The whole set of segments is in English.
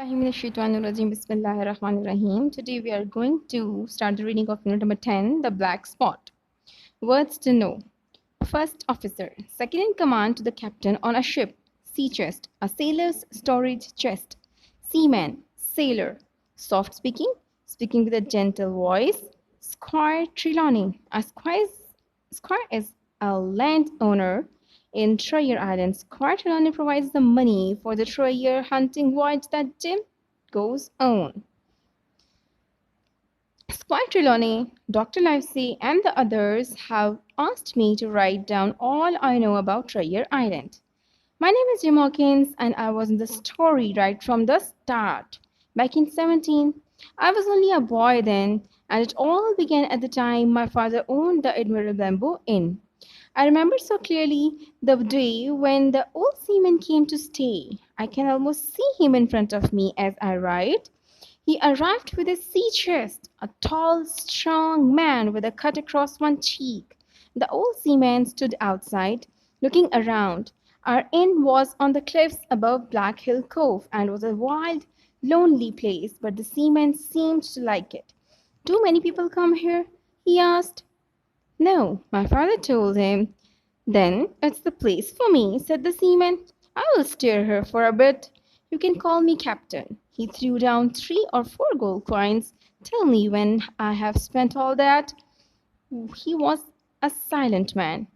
Bismillahirrahmanirrahim. Today we are going to start the reading of unit number 10, The Black Spot. Words to know. First officer, second in command to the captain on a ship. Sea chest, a sailor's storage chest. Seaman, sailor. Soft speaking, speaking with a gentle voice. Squire Trelawney, Squire is a landowner in Treasure Island. Squire Trelawney provides the money for the treasure hunting voyage that Jim goes on. Squire Trelawney, Dr. Livesey, and the others have asked me to write down all I know about Treasure Island. My name is Jim Hawkins, and I was in the story right from the start. Back in 17, I was only a boy then, and it all began at the time my father owned the Admiral Bamboo Inn. I remember so clearly the day when the old seaman came to stay. I can almost see him in front of me as I write. He arrived with a sea chest, a tall, strong man with a cut across one cheek. The old seaman stood outside, looking around. Our inn was on the cliffs above Black Hill Cove and was a wild, lonely place, but the seaman seemed to like it. Do many people come here? He asked. No, my father told him. Then it's the place for me, said the seaman. I will steer her for a bit. You can call me captain. He threw down 3 or 4 gold coins. Tell me when I have spent all that. He was a silent man.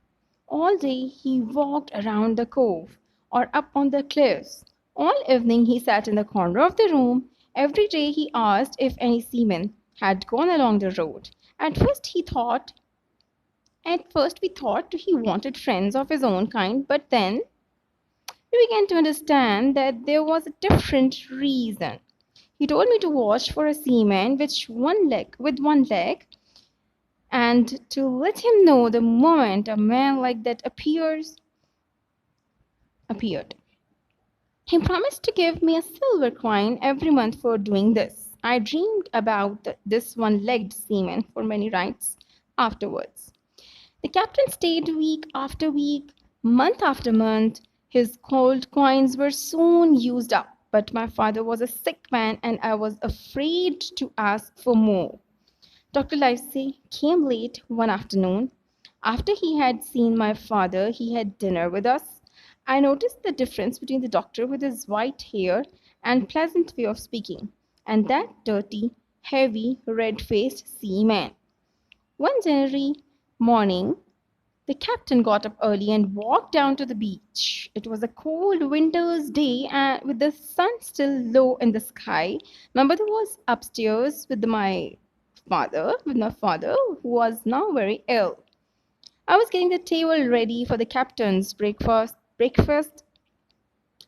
All day he walked around the cove or up on the cliffs. All evening he sat in the corner of the room. Every day he asked if any seaman had gone along the road. At first we thought he wanted friends of his own kind, but then we began to understand that there was a different reason. He told me to watch for a seaman with one leg, and to let him know the moment a man like that appeared. He promised to give me a silver coin every month for doing this. I dreamed about this one-legged seaman for many nights afterwards. The captain stayed week after week, month after month. His gold coins were soon used up, but my father was a sick man and I was afraid to ask for more. Dr. Livesey came late one afternoon. After he had seen my father, he had dinner with us. I noticed the difference between the doctor with his white hair and pleasant way of speaking, and that dirty, heavy, red-faced seaman. One January morning, the captain got up early and walked down to the beach. It was a cold winter's day and with the sun still low in the sky. My mother was upstairs with my father, who was now very ill. I was getting the table ready for the captain's breakfast.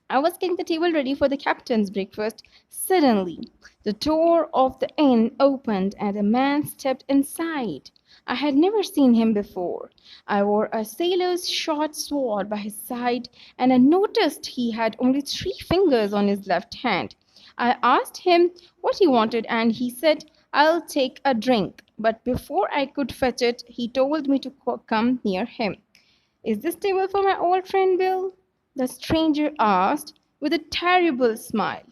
I was getting the table ready for the captain's breakfast. Suddenly, the door of the inn opened and a man stepped inside. I had never seen him before. I wore a sailor's short sword by his side, and I noticed he had only 3 fingers on his left hand. I asked him what he wanted, and he said, I'll take a drink. But before I could fetch it, he told me to come near him. Is this table for my old friend Bill? The stranger asked with a terrible smile.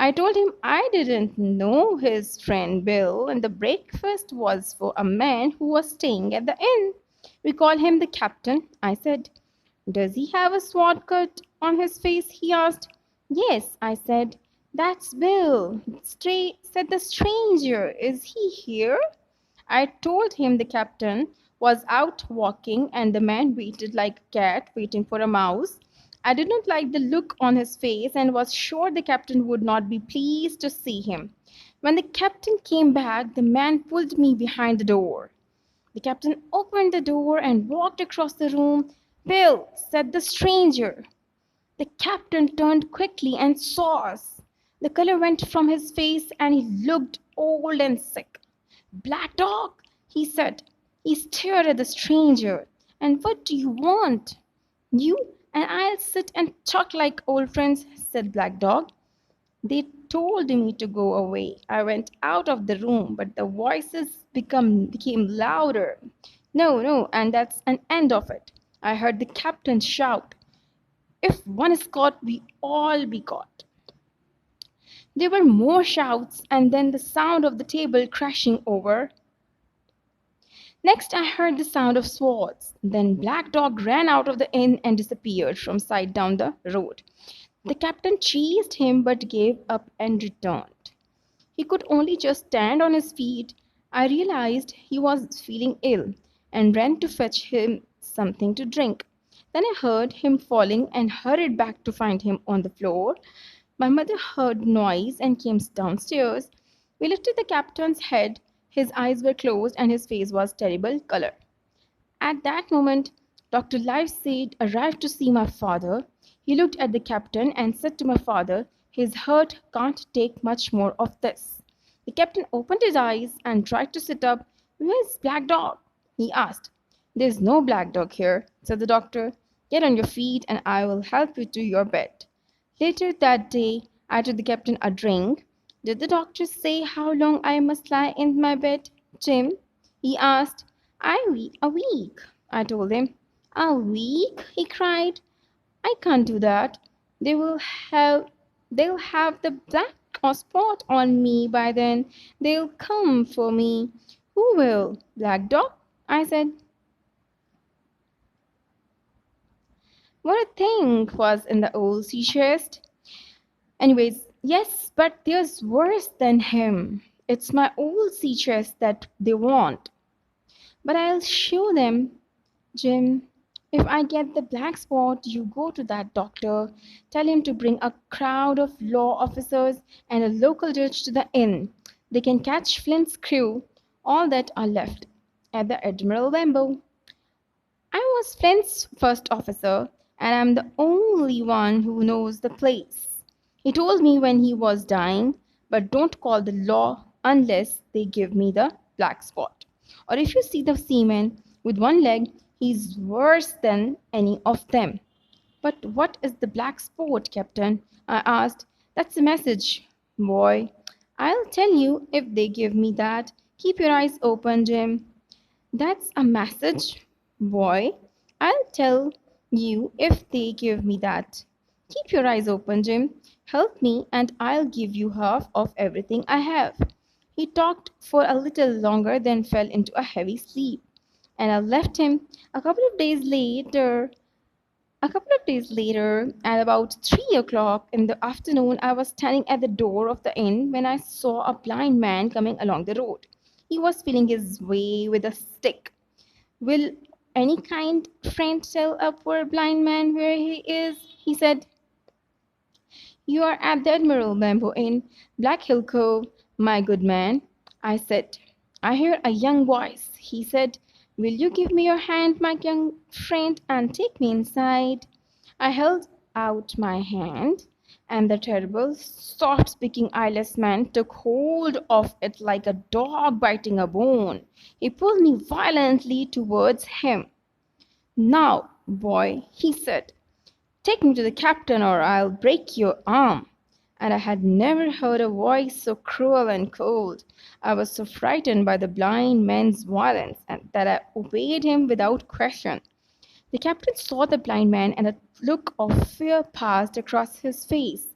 I told him I didn't know his friend Bill, and the breakfast was for a man who was staying at the inn. We call him the captain, I said. Does he have a sword cut on his face? He asked. Yes, I said. That's Bill, said the stranger. Is he here? I told him the captain was out walking and the man waited like a cat waiting for a mouse. I did not like the look on his face and was sure the captain would not be pleased to see him. When the captain came back, the man pulled me behind the door. The captain opened the door and walked across the room. Bill, said the stranger. The captain turned quickly and saw us. The color went from his face and he looked old and sick. Black dog, he said. He stared at the stranger. And what do you want? You and I'll sit and talk like old friends, said Black Dog. They told me to go away. I went out of the room, but the voices became louder. No, no, and that's an end of it. I heard the captain shout, if one is caught, we all be caught. There were more shouts and then the sound of the table crashing over. Next, I heard the sound of swords. Then Black Dog ran out of the inn and disappeared from sight down the road. The captain chased him but gave up and returned. He could only just stand on his feet. I realized he was feeling ill and ran to fetch him something to drink. Then I heard him falling and hurried back to find him on the floor. My mother heard noise and came downstairs. We lifted the captain's head. His eyes were closed and his face was terrible color. At that moment, Dr. Livesey arrived to see my father. He looked at the captain and said to my father, "His hurt can't take much more of this." The captain opened his eyes and tried to sit up. "Where's Black Dog?" he asked. "There's no Black Dog here," said the doctor. "Get on your feet and I will help you to your bed." Later that day, I took the captain a drink. "Did the doctor say how long I must lie in my bed, Jim?" he asked. A week," I told him. "A week?" he cried. "I can't do that. They will have they'll have the black spot on me by then. They'll come for me." "Who will? Black Dog?" I said. What a thing was in the old sea chest. Anyways, yes, but there's worse than him. It's my old sea chest that they want. But I'll show them, Jim. If I get the black spot, you go to that doctor. Tell him to bring a crowd of law officers and a local judge to the inn. They can catch Flint's crew, all that are left, at the Admiral Benbow. I was Flint's first officer, and I'm the only one who knows the place. He told me when he was dying, "But don't call the law unless they give me the black spot. Or if you see the seaman with one leg, he's worse than any of them." "But what is the black spot, Captain?" I asked. "That's a message, boy. I'll tell you if they give me that. Keep your eyes open, Jim." "That's a message, boy. I'll tell you if they give me that. Keep your eyes open, Jim. Help me, and I'll give you half of everything I have." He talked for a little longer, then fell into a heavy sleep, and I left him. A couple of days later, at about 3 o'clock in the afternoon, I was standing at the door of the inn when I saw a blind man coming along the road. He was feeling his way with a stick. "Will any kind friend tell a poor blind man where he is?" he said. "You are at the Admiral Benbow Inn, Black Hill Cove, my good man," I said. "I hear a young voice," he said. "Will you give me your hand, my young friend, and take me inside?" I held out my hand, and the terrible, soft-speaking eyeless man took hold of it like a dog biting a bone. He pulled me violently towards him. "Now, boy," he said, "take me to the captain or I'll break your arm." And I had never heard a voice so cruel and cold. I was so frightened by the blind man's violence that I obeyed him without question. The captain saw the blind man, and a look of fear passed across his face.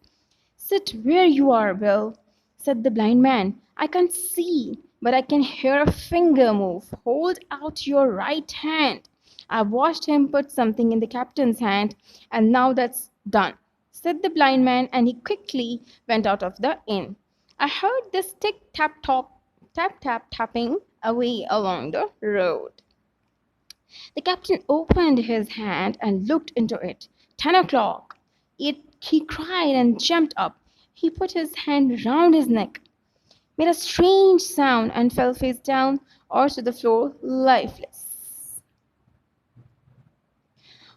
"Sit where you are, Bill," said the blind man. "I can't see, but I can hear a finger move. Hold out your right hand." I watched him put something in the captain's hand. "And now that's done," said the blind man, and he quickly went out of the inn. I heard the stick tap tapping away along the road. The captain opened his hand and looked into it. 10 o'clock! He cried and jumped up. He put his hand round his neck, made a strange sound, and fell face down or to the floor lifeless.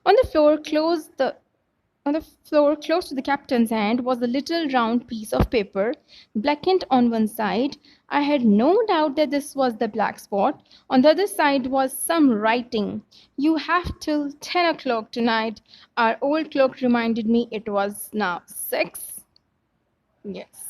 On the floor close to the captain's hand was a little round piece of paper, blackened on one side. I had no doubt that this was the black spot. On the other side was some writing. "You have till 10 o'clock tonight." Our old clock reminded me it was now 6. Yes.